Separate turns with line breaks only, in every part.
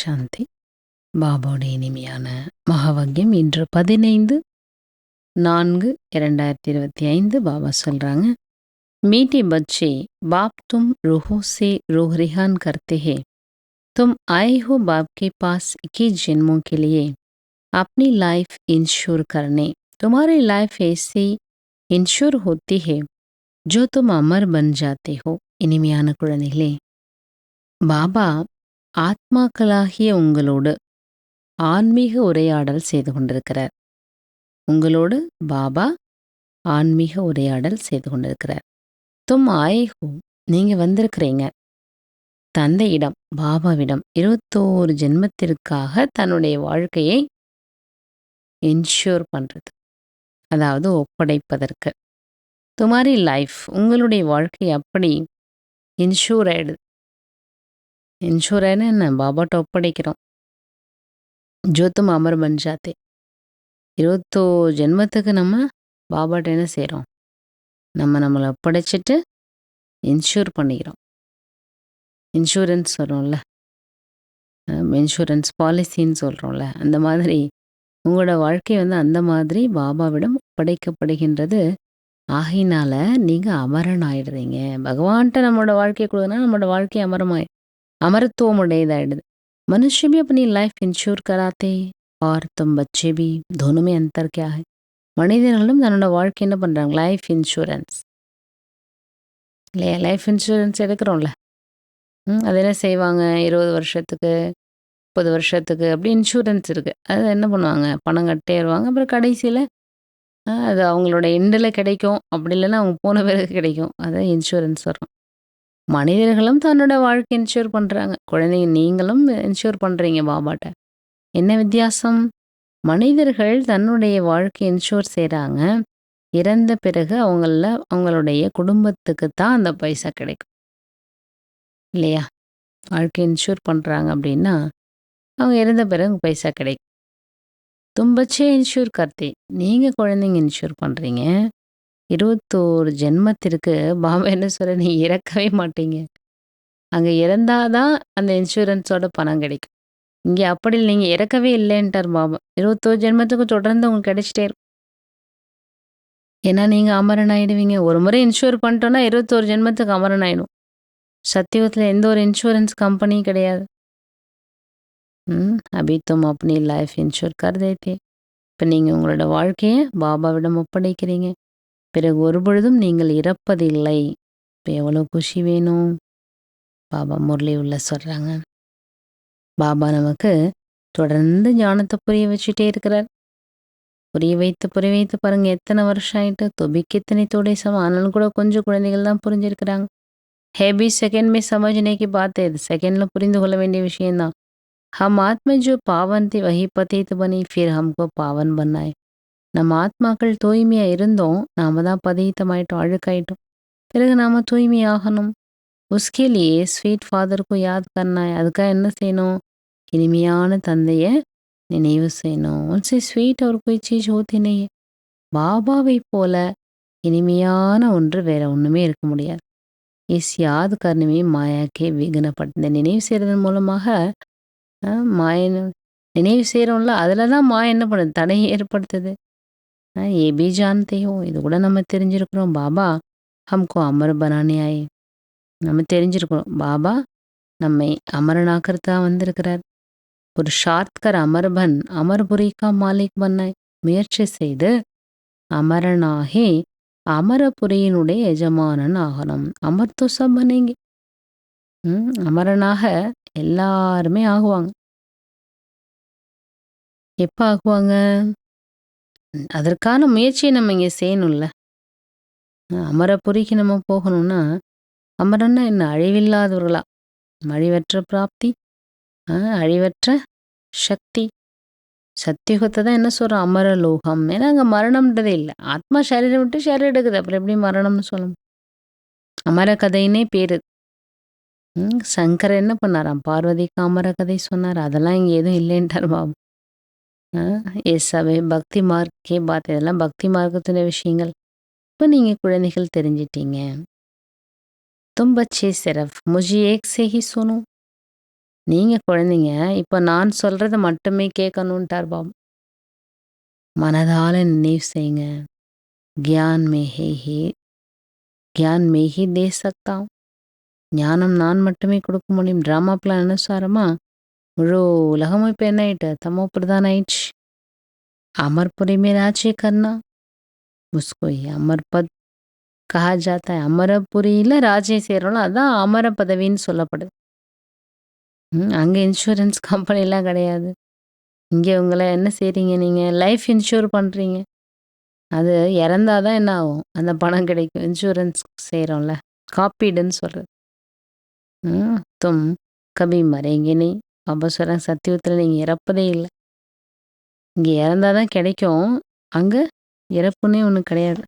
சாந்தி. பாபாவுடைய இனிமையான மகாவாக்கியம் இன்று 15/4/2025. பாபா சொல்றாங்க, मीठे बच्चे बाप तुम रूहों से रूह रिहान करते हैं। तुम आए हो बाप के पास 21 जन्मों के लिए अपनी लाइफ इंश्योर करने। तुम्हारी लाइफ ऐसे इंश्योर होती है जो तुम अमर बन जाते हो. இனிமையான குழந்தைகளே, பாபா ஆத்மாக்களாகிய உங்களோடு ஆன்மீக உரையாடல் செய்து கொண்டிருக்கிறார். உங்களோடு பாபா ஆன்மீக உரையாடல் செய்து கொண்டிருக்கிறார். தும் ஆயேஹோ, நீங்க வந்திருக்கிறீங்க தந்தையிடம், பாபாவிடம் 21 ஜென்மத்திற்காக தன்னுடைய வாழ்க்கையை இன்ஷூர் பண்றது, அதாவது ஒப்படைப்பதற்கு. துமாரி லைஃப், உங்களுடைய வாழ்க்கை அப்படி இன்ஷூர் ஆயிடுது. இன்ஷூர் ஆயிடுனா என்ன? பாபாட்ட ஒப்படைக்கிறோம். ஜோத்தும் அமர் பன் ஜாத்தே. 21 ஜென்மத்துக்கு நம்ம பாபாட்ட என்ன செய்கிறோம்? நம்மளை ஒப்படைச்சிட்டு இன்ஷூர் பண்ணிக்கிறோம். இன்சூரன்ஸ் சொல்கிறோம்ல, இன்சூரன்ஸ் பாலிசின்னு சொல்கிறோம்ல, அந்த மாதிரி உங்களோட வாழ்க்கை அந்த மாதிரி பாபாவிடம் ஒப்படைக்கப்படுகின்றது. ஆகையினால நீங்கள் அமரன் ஆயிடுறீங்க. பகவான்கிட்ட நம்மளோட வாழ்க்கையை கொடுத்தனா நம்மளோட வாழ்க்கை அமரத்துவம் உடையதாயிடுது. मनुष्य भी अपनी लाइफ इंश्योर कराते और तुम बच्चे भी, दोनों में अंतर क्या है? மனிதர்களும் தன்னோட வாழ்க்கை என்ன பண்ணுறாங்க? லைஃப் இன்சூரன்ஸ் இல்லையா? லைஃப் இன்சூரன்ஸ் எடுக்கிறோம்ல, அது என்ன செய்வாங்க? 20 வருஷத்துக்கு 30 வருஷத்துக்கு அப்படி இன்சூரன்ஸ் இருக்குது. அது என்ன பண்ணுவாங்க? பணம் கட்டே வருவாங்க. அப்புறம் கடைசியில் அது அவங்களோட எண்டில் கிடைக்கும். அப்படி இல்லைன்னா அவங்க போன பிறகு கிடைக்கும். அதை இன்சூரன்ஸ் வரும். மனிதர்களும் தன்னோட வாழ்க்கை இன்ஷூர் பண்ணுறாங்க. குழந்தைங்க நீங்களும் இன்ஷூர் பண்ணுறீங்க பாபாட்ட. என்ன வித்தியாசம்? மனிதர்கள் தன்னுடைய வாழ்க்கை இன்ஷூர் செய்கிறாங்க. இறந்த பிறகு அவங்களுடைய குடும்பத்துக்கு தான் அந்த பைசா கிடைக்கும் இல்லையா? வாழ்க்கை இன்ஷூர் பண்ணுறாங்க அப்படின்னா அவங்க இறந்த பிறகு பைசா கிடைக்கும். தும்பச்சே இன்ஷூர் கர்த்தே, நீங்கள் குழந்தைங்க இன்ஷூர் பண்ணுறீங்க. 21 ஜென்மத்திற்கு பாபா என்ன சொல்ற, நீ இறக்கவே மாட்டீங்க. அங்கே இறந்தாதான் அந்த இன்சூரன்ஸோட பணம் கிடைக்கும். இங்கே அப்படி நீங்கள் இறக்கவே இல்லைன்ட்டார் பாபா. 21 ஜென்மத்துக்கு தொடர்ந்து உங்களுக்கு கிடைச்சிட்டே இருக்கும். ஏன்னா நீங்கள் அமரன் ஆயிடுவீங்க. ஒரு முறை இன்சூர் பண்ணிட்டோன்னா 21 ஜென்மத்துக்கு அமரன் ஆயிடும். சத்தியுகத்தில் எந்த ஒரு இன்சூரன்ஸ் கம்பெனியும் கிடையாது. அபி தும் அப்னி லைஃப் இன்ஷூர் கர் தேத்தே. இப்போ நீங்கள் உங்களோட வாழ்க்கையை பாபாவிடம் ஒப்படைக்கிறீங்க. பிறகு ஒரு பொழுதும் நீங்கள் இறப்பதில்லை. இப்போ எவ்வளோ குஷி வேணும்? பாபா முரளி உள்ள சொல்கிறாங்க. பாபா நமக்கு தொடர்ந்து ஞானத்தை புரிய வச்சுட்டே இருக்கிறார். புரிய வைத்து பாருங்கள் எத்தனை வருஷம் ஆகிட்டு. தொபிக்கு எத்தனை தோடை ஆனாலும் கூட கொஞ்சம் குழந்தைகள் தான் புரிஞ்சிருக்கிறாங்க. ஹேபி செகண்ட் சமஜ்னேக்கு பார்த்து, இது செகண்டில் புரிந்து கொள்ள வேண்டிய விஷயந்தான். ஹம் ஆத்மா ஜோ பாவன் தி வஹி பதீத் பனி ஃபிர் ஹம்கோ பாவன் பண்ணாய். நம்ம ஆத்மாக்கள் தூய்மையாக இருந்தோம், நாம் தான் பதீத்தமாயிட்டோம், அழுக்காயிட்டோம். பிறகு நாம் தூய்மையாகணும். உஸ்கேலியே ஸ்வீட் ஃபாதருக்கு யாத் கர்னாய். அதுக்காக என்ன செய்யணும்? இனிமையான தந்தையை நினைவு செய்யணும். உன்சே ஸ்வீட் அவர் कोई चीज होती नहीं है. பாபாவை போல இனிமையான ஒன்று வேற ஒன்றுமே இருக்க முடியாது. இஸ் யாத் கர்னமே மாயாக்கே விகனப்பட்ட. நினைவு செய்கிறதன் மூலமாக மாய நினைவு செய்கிறோம்ல, அதில் தான் மாயா என்ன பண்ணுது? தடையை ஏற்படுத்துது. ஏ பி ஜான்தே ஹோ, இது கூட நம்ம தெரிஞ்சிருக்கிறோம். பாபா ஹம்கோ அமர் பனானே ஆயே. நம்ம தெரிஞ்சிருக்கிறோம் பாபா நம்மை அமரனாக்கிறதா வந்திருக்கிறார். ஒரு ஷார்த்கர் அமர்பன் அமர்புரிக்கா மாலிக் பண்ணாய். முயற்சி செய்து அமரனாகி அமரபுரியினுடைய எஜமானன் ஆகணும். அமர்த்தோ சப் பனேங்க. அமரனாக எல்லாருமே ஆகுவாங்க. எப்போ ஆகுவாங்க? அதற்கான முயற்சியை நம்ம இங்கே செய்யணும்ல. அமரபுரிக்கு நம்ம போகணும்னா, அமரன்னா என்ன? அழிவில்லாதவர்களா, அழிவற்ற பிராப்தி, அழிவற்ற சக்தி. சத்தியுகத்தை தான் என்ன சொல்கிறோம்? அமரலோகம். ஏன்னா அங்கே மரணம்ன்றதே இல்லை. ஆத்மா சரீரம் விட்டு சரீரம் எடுக்குது. அப்புறம் எப்படி மரணம்னு சொல்லணும்? அமர கதைன்னே பேர். சங்கர் என்ன பண்ணாராம்? பார்வதிக்கு அமர கதை சொன்னார். அதெல்லாம் இங்கே எதுவும் இல்லைன்ட்டார் பாபு. சபை பக்தி மார்க்கே பாத். இதெல்லாம் பக்தி மார்க்கத்தின விஷயங்கள். இப்போ நீங்கள் குழந்தைகள் தெரிஞ்சிட்டீங்க. तुम बच्चे सिर्फ मुझे एक से ही सुनो. நீங்க குழந்தைங்க, இப்ப நான் சொல்றத மட்டுமே கேட்கணுன்ட்டார் பாபா. மனதால நினைவு செய்யுங்க. கியான் மே ஹி கியான் மே ஹி தே சக்தா ஹூம். ஞானம் நான் மட்டுமே கொடுக்க முடியும். ட்ராமா பிளான் அனுசாரமா முழு உலகமும் இப்ப என்ன ஆயிட்டு? தமோ பிரதானம் ஆயிடுச்சு. அமர்புரி மே ராஜ்ய கர்னா உஸ்கோ ஹி அமர் பத் கஹா ஜாத்தா ஹை. அமரபுரியில ராஜ்யம் செய்றோம்ல, அதான் அமர பதவின்னு சொல்லப்படுது. அங்க இன்சூரன்ஸ் கம்பெனிலாம் கிடையாது. இங்க உங்கள என்ன செய்றீங்க நீங்க? லைஃப் இன்சூர் பண்றீங்க. அது இறந்தா தான் என்ன ஆகும்? அந்த பணம் கிடைக்கும். இன்சூரன்ஸ் செய்றோம்ல, காப்பீடுன்னு சொல்றது. தும் கபி மரேங்கே நஹீ. பாபா சொல்றாங்க, சத்தியுகத்துல நீங்க இறப்பதே இல்ல. இங்க இறந்தா தான் கிடைக்கும். அங்க இறப்புன்னே ஒண்ணு கிடையாது.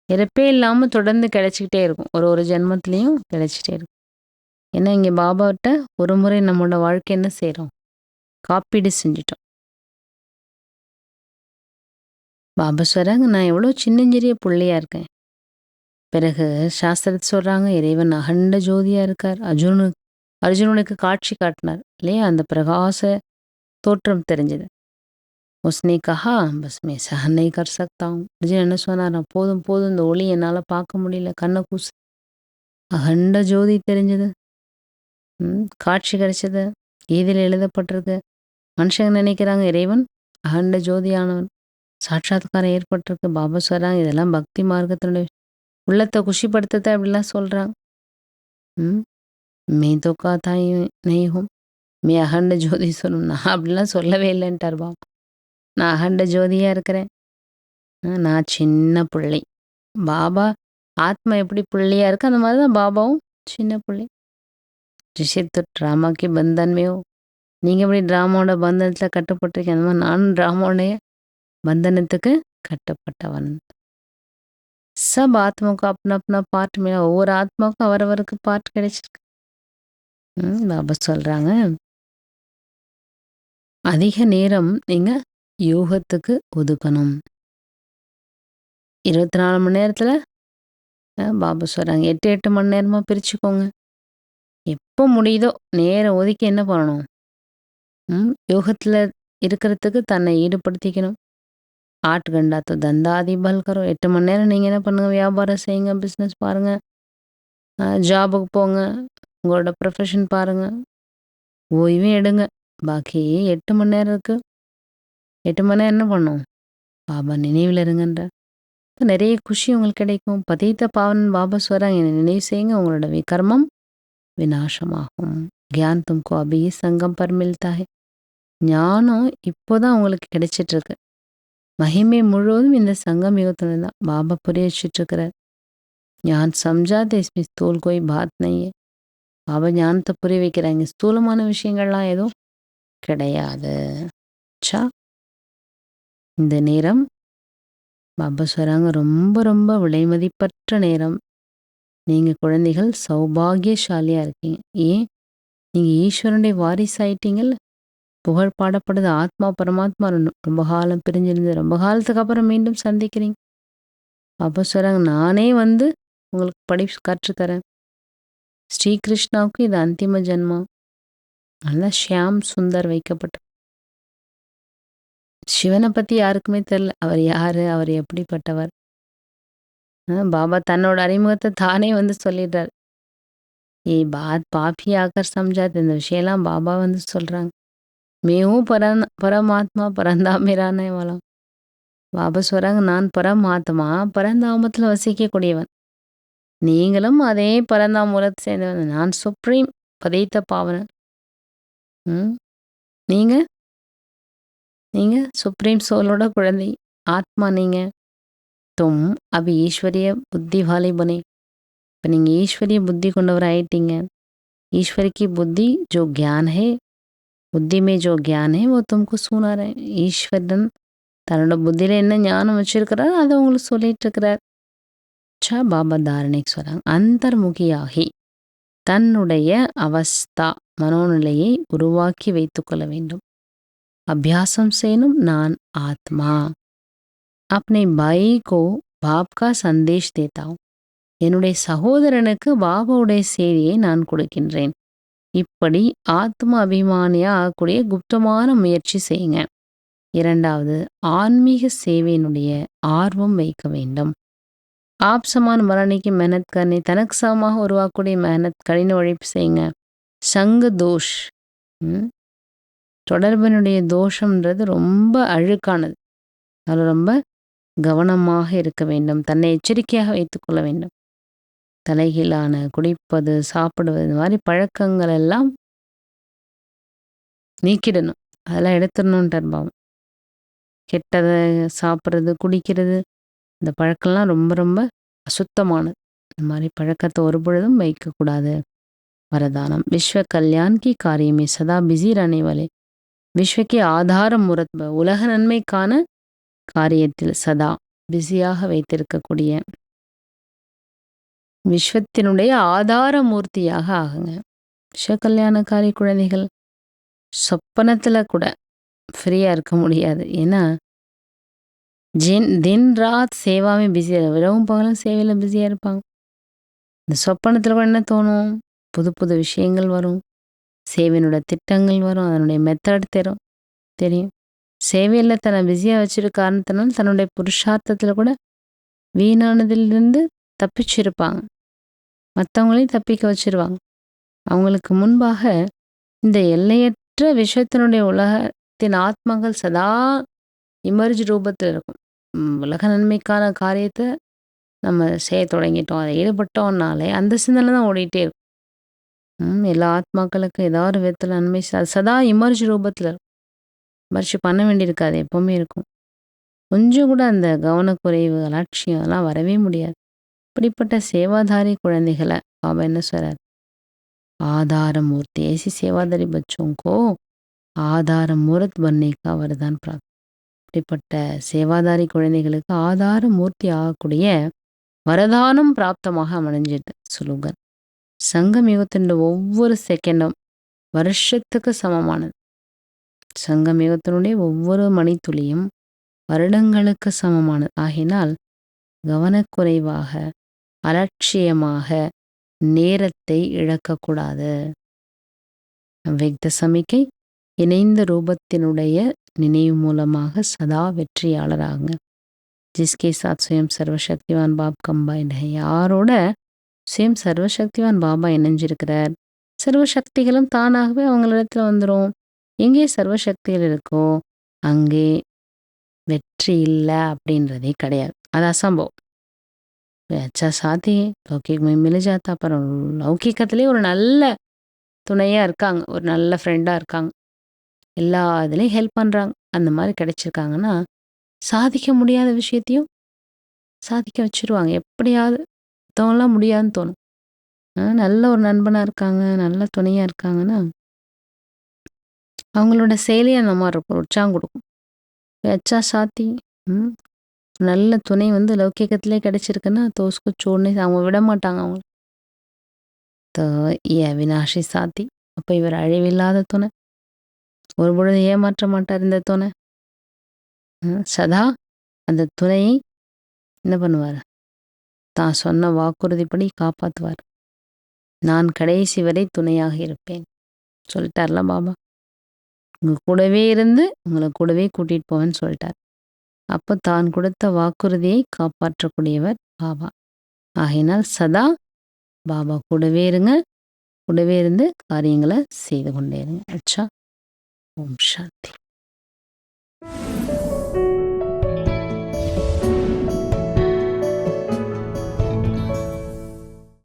இறப்பே இல்லாம தொடர்ந்து கிடைச்சுக்கிட்டே இருக்கும். ஒரு ஜென்மத்திலயும் கிடைச்சிட்டே இருக்கும். ஏன்னா இங்க பாபாட்ட ஒரு முறை நம்மளோட வாழ்க்கை என்ன செய்றோம்? காப்பீடு செஞ்சுட்டோம். பாபா சொல்றாங்க, நான் எவ்வளோ சின்னஞ்சிறிய புள்ளையா இருக்கேன். பிறகு சாஸ்திரத்தை சொல்றாங்க, இறைவன் அகண்ட ஜோதியா இருக்கார். அர்ஜுனனுக்கு காட்சி காட்டினார் இல்லையா? அந்த பிரகாச தோற்றம் தெரிஞ்சது. உஸ்னே கஹா பஸ் மே சஹன் நஹீ கர் சக்தா ஹூம். அர்ஜுனன் என்ன சொன்னார்? போதும் போதும், இந்த ஒளி என்னால பார்க்க முடியல, கண்ணை கூசு. அகண்ட ஜோதி தெரிஞ்சது. காட்சி கிடைச்சது. கீதையில எழுதப்பட்டிருக்கு. மனுஷங்க நினைக்கிறாங்க இறைவன் அகண்ட ஜோதியானவன், சாட்சாத்காரம் ஏற்பட்டிருக்கு. பாபா சொல்றாங்க, இதெல்லாம் பக்தி மார்க்கத்தினுடைய உள்ளத்தை குஷிப்படுத்தத்தை அப்படிலாம் சொல்றாங்க. மே தோக்கா தாய் நெய்யும் மே அகண்ட ஜோதி சொல்லும். நான் அப்படிலாம் சொல்லவே இல்லைன்ட்டார் பாபா. நான் அகண்ட ஜோதியா இருக்கிறேன். நான் சின்ன பிள்ளை. பாபா ஆத்மா எப்படி பிள்ளையா இருக்கு, அந்த மாதிரி தான் பாபாவும் சின்ன பிள்ளை. ஜிஷித்து ட்ராமாக்கு பந்தன்மையோ, நீங்க எப்படி ட்ராமாவோட பந்தனத்துல கட்டுப்பட்டிருக்கீங்க, அந்த மாதிரி நானும் ட்ராமாவுடைய பந்தனத்துக்கு கட்டுப்பட்டவன். சப் ஆத்மாவுக்கு अपना अपना பார்ட் மில. ஒவ்வொரு ஆத்மாவுக்கும் அவரவருக்கு பார்ட் கிடைச்சிருக்கு. பாபா சொல்றாங்க, அதிக நேரம் நீங்க யோகத்துக்கு ஒதுக்கணும். 24 மணி நேரத்துல பாபா சொல்றாங்க 8 மணி நேரமா பிரிச்சுக்கோங்க. எப்போ முடியுதோ நேரம் ஒதுக்கி என்ன பண்ணணும்? யோகத்துல இருக்கிறதுக்கு தன்னை ஈடுபடுத்திக்கணும். 8 घंटा तो धंधा आदि बल करो. 8 மணி நேரம் நீங்க என்ன பண்ணுங்க? வியாபாரம் செய்யுங்க, பிஸ்னஸ் பாருங்க, ஜாபுக்கு போங்க, உங்களோட ப்ரொஃபஷன் பாருங்க, ஓய்வும் எடுங்க. பாக்கி 8 மணி நேரம் இருக்கு. 8 மணி நேரம் என்ன பண்ணும்? பாபா நினைவில் இருங்கன்ற நிறைய குஷி உங்களுக்கு கிடைக்கும். பதீத்த பாவன் பாபா சொல்றாங்க, என்னை நினைவு செய்யுங்க, உங்களோட விகர்மம் விநாசமாகும். கியான் தும்கோ அபி சங்கம் பர் மில்தா ஹை. ஞானம் இப்போதான் உங்களுக்கு கிடைச்சிட்டு இருக்கு. மகிமை முழுவதும் இந்த சங்கம் யுகத்துல தான். பாபா புரிய வச்சுட்டு இருக்கிறார். ஞான் சம்ஜாதே இஸ்மே ஸ்தூல் கோய் பாத் நஹீ ஹை. பாபா ஞானத்தை புரிய வைக்கிறாங்க. ஸ்தூலமான விஷயங்கள்லாம் எதுவும் கிடையாது. சா இந்த நேரம் பாபா சொல்றாங்க, ரொம்ப ரொம்ப விலைமதிப்பற்ற நேரம். நீங்க குழந்தைகள் சௌபாகியசாலியா இருக்கீங்க. ஏன்? நீங்க ஈஸ்வரனுடைய வாரிசு ஆயிட்டீங்கல்ல. புகழ் பாடப்படுது. ஆத்மா பரமாத்மா ரொம்ப காலம் பிரிஞ்சிருந்து ரொம்ப காலத்துக்கு அப்புறம் மீண்டும் சந்திக்கிறீங்க. பாபா சொல்றாங்க, நானே வந்து உங்களுக்கு கற்றுத்தரேன். ஸ்ரீகிருஷ்ணாவுக்கு இது அந்திம ஜென்மம். நல்லா ஷியாம் சுந்தர் வைக்கப்பட்ட. சிவனை பத்தி யாருக்குமே தெரியல. அவர் யாரு, அவர் எப்படிப்பட்டவர். பாபா தன்னோட அறிமுகத்தை தானே வந்து சொல்லிடுறார். பாத் பாப்பி ஆக்கர் சம்ஜாத். இந்த விஷயம்லாம் பாபா வந்து சொல்றாங்க. மேவும் பரமாத்மா பரந்தாமிரானே வாழலாம். பாபா சொல்றாங்க, நான் பரமாத்மா பரந்தாமத்தில் வசிக்கக்கூடியவன். நீங்களும் அதே பரந்தாமூலத்தை சேர்ந்தவன். நான் சுப்ரீம் பதைத்த பாவனன். நீங்க நீங்க சுப்ரீம் சோலோட குழந்தை. ஆத்மா நீங்க. தும் அபி ஈஸ்வரிய புத்தி வாலே பனே. இப்போ நீங்க ஈஸ்வரிய புத்தி கொண்டவர் ஆயிட்டீங்க. ईश्वर की बुद्धि जो ज्ञान है, புத்தி மே ஜோ கியான் ஹே वो तुमको सुना रहे. ஈஸ்வரன் தன்னோட புத்தியில என்ன ஞானம் வச்சிருக்கிறார் அதை உங்களுக்கு சொல்லிட்டு இருக்கிறார். பாபா தாரணைக்கு சொல்றாங்க, அந்தர்முகியாகி தன்னுடைய அவஸ்தா மனோநிலையை உருவாக்கி வைத்துக்கொள்ள வேண்டும். அபியாசம் செய்யணும். நான் ஆத்மா अपने भाई को बाप का संदेश देता हूँ. என்னுடைய சகோதரனுக்கு பாபாவுடைய செய்தியை நான் கொடுக்கின்றேன். இப்படி ஆத்ம அபிமானியா ஆகக்கூடிய குப்தமான முயற்சி செய்யுங்க. 2வது, ஆன்மீக சேவையினுடைய ஆர்வம் வைக்க வேண்டும். ஆப் சமான் மரணிக்கு மெஹனத் கர்னி, தனக்கு சமமாக உருவாக்கக்கூடிய மெஹனத் கடின உழைப்பு செய்யுங்க. சங்க தோஷ், தொடர்பினுடைய தோஷம்ன்றது ரொம்ப அழுக்கானது. அதில் ரொம்ப கவனமாக இருக்க வேண்டும். தன்னை எச்சரிக்கையாக வைத்துக்கொள்ள வேண்டும். தலைகீழான குடிப்பது, சாப்பிடுவது, இந்த மாதிரி பழக்கங்கள் எல்லாம் நீக்கிடணும். அதெல்லாம் எடுத்துடணுன்ட்டார் பாபா. கெட்டதை சாப்பிட்றது, குடிக்கிறது, இந்த பழக்கம்லாம் ரொம்ப ரொம்ப அசுத்தமானது. இந்த மாதிரி பழக்கத்தை ஒரு பொழுதும் வைக்கக்கூடாது. வரதானம், விஸ்வ கல்யாண் கி காரியமே சதா பிஸி रहने वाले, விஸ்வக்கே ஆதார மூரத், உலக நன்மைக்கான காரியத்தில் சதா பிஸியாக வைத்திருக்கக்கூடிய, விஸ்வத்தினுடைய ஆதார மூர்த்தியாக ஆகுங்க. விஸ்வ கல்யாணக்காரி குழந்தைகள் சொப்பனத்தில் கூட ஃப்ரீயாக இருக்க முடியாது. ஏன்னா தின் ராத் சேவாமே பிஸியாக, இரவும் பகலும் சேவையில் பிஸியாக இருப்பாங்க. இந்த சொப்பனத்தில் கூட என்ன தோணும்? புது புது விஷயங்கள் வரும், சேவையினோட திட்டங்கள் வரும், அதனுடைய மெத்தட் தெரியும். சேவையில் தன்னை பிஸியாக வச்சிருக்க காரணத்தினால தன்னுடைய புருஷார்த்தத்தில் கூட வீணானதிலிருந்து தப்பிச்சிருப்பாங்க. மற்றவங்களையும் தப்பிக்க வச்சிருவாங்க. அவங்களுக்கு முன்பாக இந்த எல்லையற்ற விஷயத்தினுடைய உலகத்தின் ஆத்மாக்கள் சதா இமர்ஜ் ரூபத்தில் இருக்கும். உலக நன்மைக்கான காரியத்தை நம்ம செய்ய தொடங்கிட்டோம், அதை ஈடுபட்டோம்னாலே அந்த சிந்தனை தான் ஓடிட்டே இருக்கும். எல்லா ஆத்மாக்களுக்கும் ஏதாவது ஒரு விதத்தில் நன்மை சதா இமர்ஜ் ரூபத்தில் இருக்கும். இமர்ஜ் பண்ண வேண்டியிருக்காது, எப்பவுமே இருக்கும். கொஞ்சம் கூட அந்த கவனக்குறைவு, அலட்சியம் அதெல்லாம் வரவே முடியாது. இப்படிப்பட்ட சேவாதாரி குழந்தைகளை பாபா என்ன சொல்றார்? आधार मूर्ति, ऐसी सेवादारी बच्चों को ஆதார மூர்த் பன்னைக்கா வரதான் பிராப்தி. இப்படிப்பட்ட சேவாதாரி குழந்தைகளுக்கு ஆதார மூர்த்தி ஆகக்கூடிய வரதானம் பிராப்தமாக அமைஞ்சிட்டு சுலோகன். சங்கம் யுகத்தின் ஒவ்வொரு செகண்டும் வருஷத்துக்கு சமமானது. சங்கம் யுகத்தினுடைய ஒவ்வொரு மணித்துளியும் வருடங்களுக்கு சமமானது. ஆகினால் கவனக்குறைவாக, அலட்சியமாக நேரத்தை இழக்கக்கூடாது. அவ்வக்த சமிக்கை இணைந்த ரூபத்தினுடைய நினைவு மூலமாக சதா வெற்றியாளராகுங்க. ஜிஸ்கே சாத் சுயம் சர்வசக்திவான் பாப் கம்பைண்ட் ஹை, யாரோட சுயம் சர்வசக்திவான் பாபா இணைஞ்சிருக்கிறார், சர்வசக்திகளும் தானாகவே அவங்களிடத்துல வந்துடும். எங்கே சர்வசக்திகள் இருக்கோ அங்கே வெற்றி இல்லை அப்படின்றதே கிடையாது. அது அசம்பவம். அச்சா சாத்தி லௌகிக் மில ஜாத்தா, அப்புறம் லௌகிக்கத்திலே ஒரு நல்ல துணையாக இருக்காங்க, ஒரு நல்ல ஃப்ரெண்டாக இருக்காங்க, எல்லா இதுலேயும் ஹெல்ப் பண்ணுறாங்க, அந்த மாதிரி கிடைச்சிருக்காங்கன்னா சாதிக்க முடியாத விஷயத்தையும் சாதிக்க வச்சுருவாங்க. எப்படியாவது மற்றவங்களாம் முடியாதுன்னு தோணும். நல்ல ஒரு நண்பனாக இருக்காங்க, நல்ல துணையாக இருக்காங்கன்னா அவங்களோட செயலியை அந்த மாதிரி இருக்கும், உற்சாகம் கொடுக்கும். அச்சா சாத்தி, நல்ல துணை வந்து லௌகிகத்திலே கிடைச்சிருக்குன்னா தோஸ்கு சோடனே அவங்க விட மாட்டாங்க அவங்க. அவினாஷி சாத்தி, அப்போ இவர் அழிவில்லாத துணை, ஒரு பொழுது ஏமாற்ற மாட்டார் இந்த துணை. சதா அந்த துணையை என்ன பண்ணுவார்? தான் சொன்ன வாக்குறுதிப்படி காப்பாற்றுவார். நான் கடைசி வரை துணையாக இருப்பேன் சொல்லிட்டார்ல பாபா. உங்கள் கூடவே இருந்து உங்களை கூடவே கூட்டிகிட்டு போவேன்னு சொல்லிட்டார். அப்போ தான் கொடுத்த வாக்குறுதியை காப்பாற்றக்கூடியவர் பாபா. ஆகையினால் சதா பாபா கூடவே இருங்க, கூடவே இருந்து காரியங்களை செய்து கொண்டே இருங்க. அச்சா, ஓம் சாந்தி.